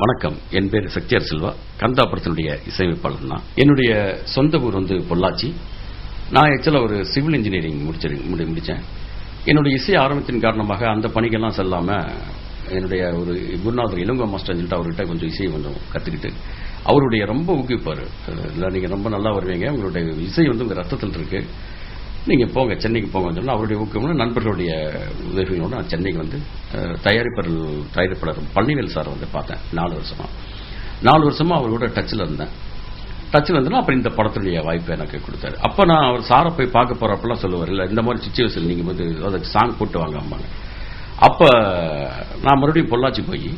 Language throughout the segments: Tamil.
வணக்கம். என் பேர் சக்தியார் செல்வா. கந்தாபுரத்தினுடைய இசையமைப்பாளர் தான். என்னுடைய சொந்த ஊர் பொள்ளாச்சி. நான் ஆக்சுவலா ஒரு சிவில் இன்ஜினியரிங் முடிச்சேன். என்னுடைய இசை ஆரம்பத்தின் காரணமாக அந்த பணிக்கெல்லாம் செல்லாம என்னுடைய ஒரு குருநாதர் இளங்கோ மாஸ்டர் சொல்லிட்டு அவர்கிட்ட கொஞ்சம் இசையை கொஞ்சம் கத்துக்கிட்டு அவருடைய ரொம்ப ஊக்குவிப்பாரு. இல்லை, நீங்க ரொம்ப நல்லா வருவீங்க, உங்களுடைய இசை உங்க ரத்தத்தில் இருக்கு, நீங்க போங்க, சென்னைக்கு போங்கன்னு சொன்னா அவருடைய ஊக்கம் நண்பர்களுடைய உதவிகளோட நான் சென்னைக்கு தயாரிப்பாளர் பழனிவேல் சார் பார்த்தேன். 4 வருஷமா அவரோட டச்சில் இருந்தேன். அப்புறம் இந்த படத்துடைய வாய்ப்பை எனக்கு கொடுத்தாரு. அப்ப நான் அவர் சாரை போய் பார்க்க போறப்பெல்லாம் சொல்லுவார், இல்ல இந்த மாதிரி சிச்சுவேஷன் நீங்க அதுக்கு சாங் போட்டு வாங்க அம்மாங்க. அப்ப நான் மறுபடியும் பொள்ளாச்சி போய்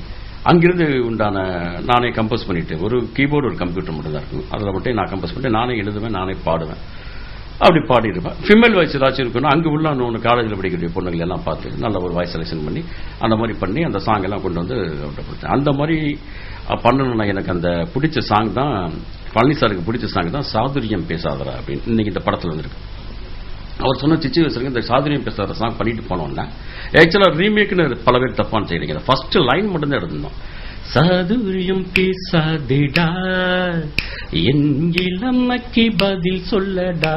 அங்கிருந்து உண்டான நானே கம்போஸ் பண்ணிட்டு, ஒரு கீபோர்டு ஒரு கம்ப்யூட்டர் மட்டும் தான் இருக்கும், அதில் மட்டும் நான் கம்போஸ் பண்ணிட்டு நானே எழுதுவேன், நானே பாடுவேன். அப்படி பாடிருப்பேன். ஃபீமேல் வாய்ஸ் ஏதாச்சும் இருக்கணும், அங்கே உள்ள ஒன்று காலேஜில் படிக்கக்கூடிய பொண்ணுகள் எல்லாம் பார்த்து நல்ல ஒரு வாய்ஸ் செலெக்ஷன் பண்ணி அந்த மாதிரி பண்ணி அந்த சாங் எல்லாம் கொண்டு வந்து கொடுத்தேன். அந்த மாதிரி பண்ணணும்னா எனக்கு அந்த பிடிச்ச சாங் தான், பழனி சாருக்கு பிடிச்ச சாங் தான் சாதுரியம் பேசாதரா அப்படின்னு இன்னைக்கு இந்த படத்தில் வந்திருக்கு. அவர் சொன்ன சிச்சுவேஷனுக்கு இந்த சாதுரியம் பேசாத சாங் பண்ணிட்டு போனோம்னா ஆக்சுவலா ரீமேக்னு பல பேர் தப்பான்னு செய்யறீங்க. ஃபர்ஸ்ட் லைன் மட்டும் தான் எடுத்திருந்தோம். சாதுரியம் பேசாதேடா, என் இளமைக்கு பதில் சொல்லடா,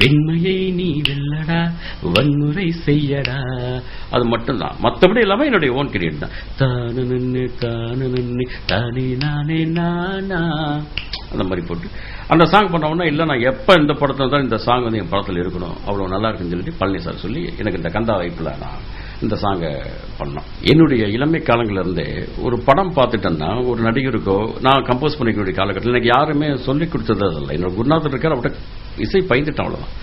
பெண்மையை நீ வெல்லடா, வன்முறை செய்யடா, அது மட்டும்தான். மற்றபடி எல்லாமே என்னுடைய ஓன் கிரியேட் தான். தானு நின்று தானே நானே நானா அந்த மாதிரி போட்டு அந்த சாங் பண்ணோம்னா, இல்லை நான் எப்ப இந்த படத்துல தான் இந்த சாங் என் படத்தில் இருக்கணும், அவ்வளவு நல்லா இருக்குன்னு சொல்லிட்டு பழனி சார் சொல்லி எனக்கு இந்த கந்தா வாய்ப்புல நான் இந்த சாங்கை பண்ணோம். என்னுடைய இளமை காலங்களில் இருந்தே ஒரு படம் பார்த்துட்டேன்னா ஒரு நடிகருக்கோ நான் கம்போஸ் பண்ணிக்கூடிய காலகட்டத்தில் எனக்கு யாருமே சொல்லிக் கொடுத்தது இல்லை. என்னோட குருநாதர் இருக்கார், அவர்கிட்ட இசை பயிந்துட்டேன், அவ்வளவுதான்.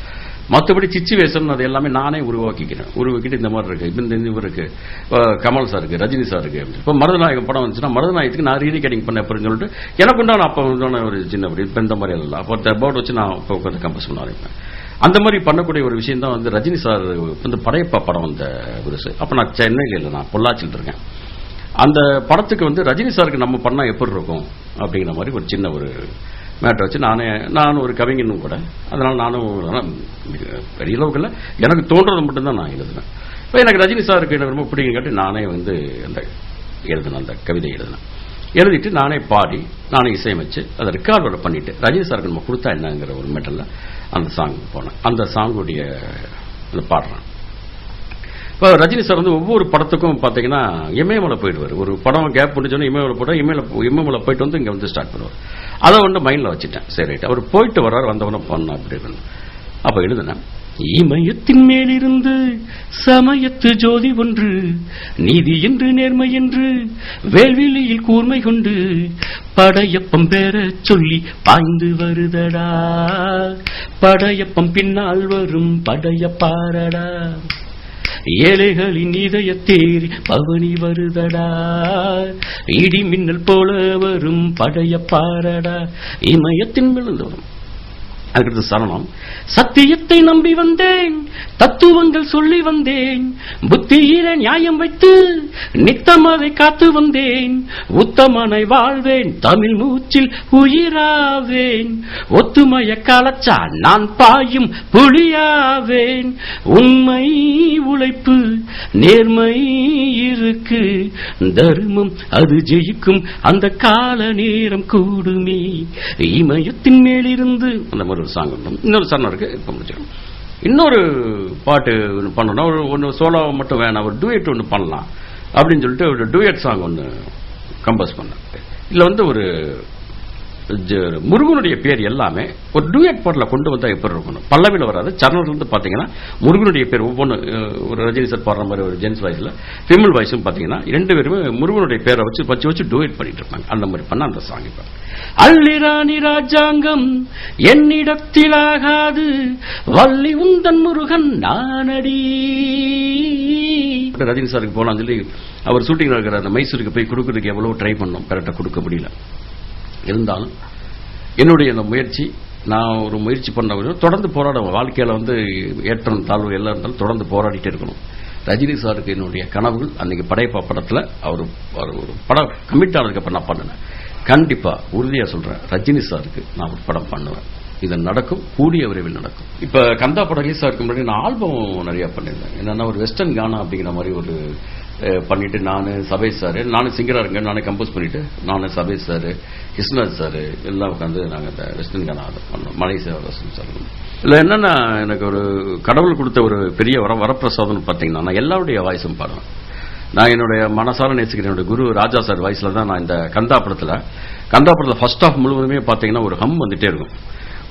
மற்றபடி சிச்சுவேஷன் அது எல்லாமே நானே உருவாக்கிட்டு இந்த மாதிரி இருக்கு, இந்த இவருக்கு கமல் சார் இருக்கு, ரஜினி சார் இருக்கு. இப்போ மருதநாயகம் படம் வந்துச்சுன்னா மருதநாயகத்துக்கு நான் ரீரிகார்டிங் பண்ண அப்படின்னு சொல்லிட்டு எனக்கு உண்டான அப்போ ஒரு சின்ன இப்போ இந்த மாதிரி எல்லாம் அப்போ போர்டு வச்சு நான் இப்போ உட்காந்து கம்போஸ் பண்ண ஆரம்பிப்பேன். அந்த மாதிரி பண்ணக்கூடிய ஒரு விஷயம் தான் ரஜினி சார் படையப்பா படம் வந்த ஒரு. அப்போ நான் சென்னையில் இல்லை, நான் பொள்ளாச்சியில் இருக்கேன். அந்த படத்துக்கு ரஜினி சாருக்கு நம்ம பண்ணா எப்படி இருக்கும் அப்படிங்கிற மாதிரி ஒரு சின்ன ஒரு மேட்டர் வச்சு நானும் ஒரு கவிஞனும் கூட, அதனால நானும் பெரிய அளவுக்கு இல்லை, எனக்கு தோன்றதை மட்டும்தான் நான் எழுதுனேன். இப்போ எனக்கு ரஜினி சாருக்கு எனக்கு ரொம்ப பிடிக்கும் கேட்டு நானே அந்த எழுதினேன், அந்த கவிதை எழுதிட்டு நானே பாடி நானே இசையமைச்சு அதை ரெக்கார்டோட பண்ணிட்டு ரஜினி சாருக்கு நம்ம கொடுத்தா என்னங்கிற ஒரு மேட்டர்ல அந்த சாங் போனேன். அந்த சாங்குடைய பாடுறேன். இப்போ ரஜினி சார் ஒவ்வொரு படத்துக்கும் பார்த்தீங்கன்னா இமயமலை போயிடுவார். ஒரு படம் கேப் பண்ணிச்சோன்னா இமயமலை போட்டால் இமயமலை போயிட்டு இங்கே ஸ்டார்ட் பண்ணுவார். அதை மைண்டில் வச்சுட்டேன். சரி, அவர் போயிட்டு வர்றாரு, வந்தவன பண்ண அப்படி. அப்போ எழுதுனேன், இமயத்தின் மேலிருந்து சமயத்து ஜோதி ஒன்று, நீதி என்று நேர்மை என்று வேள்விழியில் கூர்மை கொண்டு படையப்பம் பேர சொல்லி பாய்ந்து வருதடா, படையப்பம் பின்னால் வரும் படையப்பாரடா, ஏழைகளின் இதயத்தேறி பவனி வருதடா, இடி மின்னல் போல வரும் படையப்பாரடா, இமயத்தின் விழுந்து வரும். அதுக்கடுத்து சரணம். சத்தியத்தை நம்பி வந்தேன், தத்துவங்கள் சொல்லி வந்தேன், புத்தியில நியாயம் வைத்து நித்தம் அதை காத்து வந்தேன், உத்தமனை வாழ்வேன், தமிழ் மூச்சில் உயிராவேன், ஒத்துமைய கலச்சா நான் பாயும் புலியாவேன், உண்மை உழைப்பு நேர்மை இருக்கு, தர்மம் அது ஜெயிக்கும், அந்த கால நேரம் கூடுமே, இமயத்தின் மேலிருந்து அந்த மாதிரி ஒரு சாங். இன்னொரு சரணம் இருக்கு, இப்ப முடிச்சிடும். இன்னொரு பாட்டு பண்ணணும், ஒன்னு சோலோ மட்டும் வேணாம், ஒரு டூயட் ஒன்று பண்ணலாம் அப்படின்னு சொல்லிட்டு ஒரு டூயட் சாங் ஒன்று கம்போஸ் பண்ணேன். இதுல ஒரு முருகனுடைய பேர் எல்லாமே ஒரு டூயட் பாட்டில் கொண்டு வந்தா எப்படி இருக்கணும், பல்லவியில் வராது. சரணத்துல பாத்தீங்கன்னா முருகனுடைய பேர் ஒவ்வொன்று, ஒரு ரஜினி சார் பாடுற மாதிரி ஒரு ஜென்ஸ் வாய்ஸ்ல, ஃபீமேல் வாய்ஸும் பாத்தீங்கன்னா 2 பேருமே முருகனுடைய பேரை வச்சு டூயட் பண்ணிட்டு இருப்பாங்க. அந்த மாதிரி பண்ண அந்த சாங் இப்ப அள்ளிராணி ராஜாங்கம் என்னிடத்தில் ஆகாது, வள்ளி உந்தன் முருகன் நானடி. ரஜினி சாருக்கு போனான்னு சொல்லி அவர் ஷூட்டிங் இருக்கிற அந்த மைசூருக்கு போய் கொடுக்கறதுக்கு எவ்வளவு ட்ரை பண்ணோம், கரெக்டா கொடுக்க முடியல. இருந்தாலும் என்னுடைய அந்த முயற்சி, நான் ஒரு முயற்சி பண்ண தொடர்ந்து போராடுவேன். வாழ்க்கையில ஏற்றம் தாழ்வு எல்லாம் இருந்தாலும் தொடர்ந்து போராடிட்டே இருக்கணும். ரஜினி சாருக்கு என்னுடைய கனவுகள் அன்னைக்கு படையப்பா படத்துல அவர் ஒரு படம் கமிட் ஆனதுக்கு அப்புறம் நான் பண்ணினேன். கண்டிப்பா உறுதியா சொல்றேன், ரஜினி சாருக்கு நான் ஒரு படம் பண்ணுவேன். இது நடக்கும், கூடிய விரைவில் நடக்கும். இப்ப கந்தா படம் ரிலீஸ் ஆகிறதுக்கு முன்னாடி நான் ஆல்பம் நிறைய பண்ணிருந்தேன். என்னன்னா ஒரு வெஸ்டர்ன் கானா அப்படிங்கிற மாதிரி ஒரு பண்ணிட்டு நான் சபேஷ் சார், நானும் சிங்கரா இருங்க, நானே கம்போஸ் பண்ணிட்டு நானும் சபேஷ் சார், கிருஷ்ணராஜ் சார் எல்லாம் உட்காந்து நாங்கள் இந்த வெஸ்டர்ன் கானா அதை பண்ணோம். மலை சேவரசன் சார் இல்லை என்னன்னா எனக்கு ஒரு கடவுள் கொடுத்த ஒரு பெரிய வரப்பிரசாதம்னு பார்த்தீங்கன்னா நான் எல்லாருடைய வாய்ஸும் பாடுவேன். நான் என்னுடைய மனசார நேசிக்கிற என்னுடைய குரு ராஜா சார் வாய்ஸ்ல தான் நான் இந்த கந்தா படத்தில் ஃபர்ஸ்ட் ஆஃப் முழுவதுமே பார்த்தீங்கன்னா ஒரு ஹம் வந்துட்டே இருக்கும்.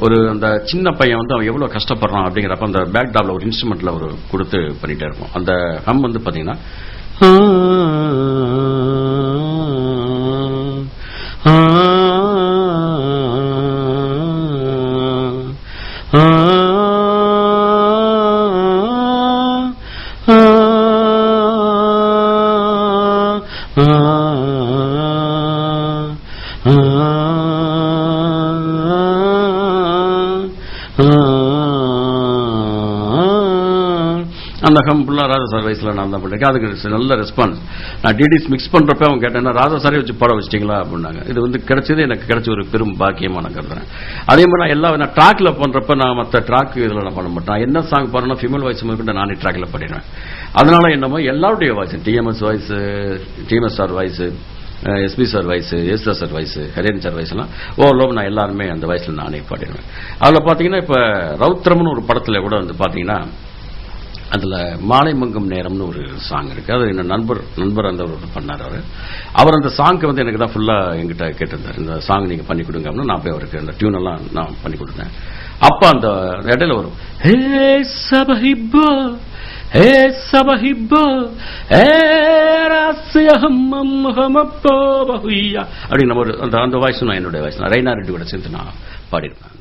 ஒரு அந்த சின்ன பையன் வந்து அவன் எவ்வளவு கஷ்டப்படுறான் அப்படிங்கிறப்ப அந்த பேக் டாப்ல ஒரு இன்ஸ்ட்ருமெண்ட்ல ஒரு கொடுத்து பண்ணிட்டே இருக்கும். அந்த ஹம் வந்து பாத்தீங்கன்னா அந்த ஹம் ஃபுல்லா ராஜா சார் வயசுல நான் தான் பண்ணிருக்கேன். அதுக்கு நல்ல ரெஸ்பான்ஸ். நான் டிடிஸ் மிக்ஸ் பண்றப்ப அவங்க கேட்டேன்னா ராஜா சாரே வச்சு பாட வச்சிட்டீங்களா அப்படின்னாங்க. இது வந்து கிடைச்சது எனக்கு கிடைச்ச ஒரு பெரும் பாக்கியமா நான் கருதுறேன். அதே மாதிரி நான் ட்ராக்ல பண்றப்ப நான் மற்ற ட்ராக் இதுல நான் பண்ண மாட்டேன். என்ன சாங் பாடுறேன்னா ஃபீமேல் வாய்ஸ் மட்டும் நானே ட்ராக்ல பண்ணிடுவேன். அதனால என்னமோ எல்லாருடைய voice, TMS voice, TMS sir voice, SP sir voice, எஸ்தா சார் வாய்ஸ், ஹரியன் சார் வாய்ஸ் எல்லாம் ஓவர்லோவ் நான் எல்லாருமே அந்த வாய்ஸ்ல நானே பாடிடுவேன். அதுல பாத்தீங்கன்னா இப்ப ரவுத்ரம்னு ஒரு படத்துல கூட வந்து பாத்தீங்கன்னா அதுல மாலை மங்கும் நேரம்னு ஒரு சாங் இருக்கு. அது என்ன நண்பர் அந்த பண்ணார். அவர் அந்த சாங்க்கு வந்து எனக்கு தான் ஃபுல்லா எங்கிட்ட கேட்டிருந்தார், இந்த சாங் நீங்க பண்ணி கொடுங்க அப்படின்னு. நான் போய் அவருக்கு அந்த டியூன் எல்லாம் நான் பண்ணி கொடுத்தேன். அப்ப அந்த இடையில வரும் ஹே சபஹிப்போ ஹே சபஹிப்போ ஹே ராஸ்யஹம் ஹமப்போ பஹுய்யா அப்படி நம்ம அந்த வாய்ஸ் நான் என்னுடைய வாய்ஸ் நான் ரெய்னா ரெட்டி கூட சேர்ந்து நான் பாடிருப்பேன்.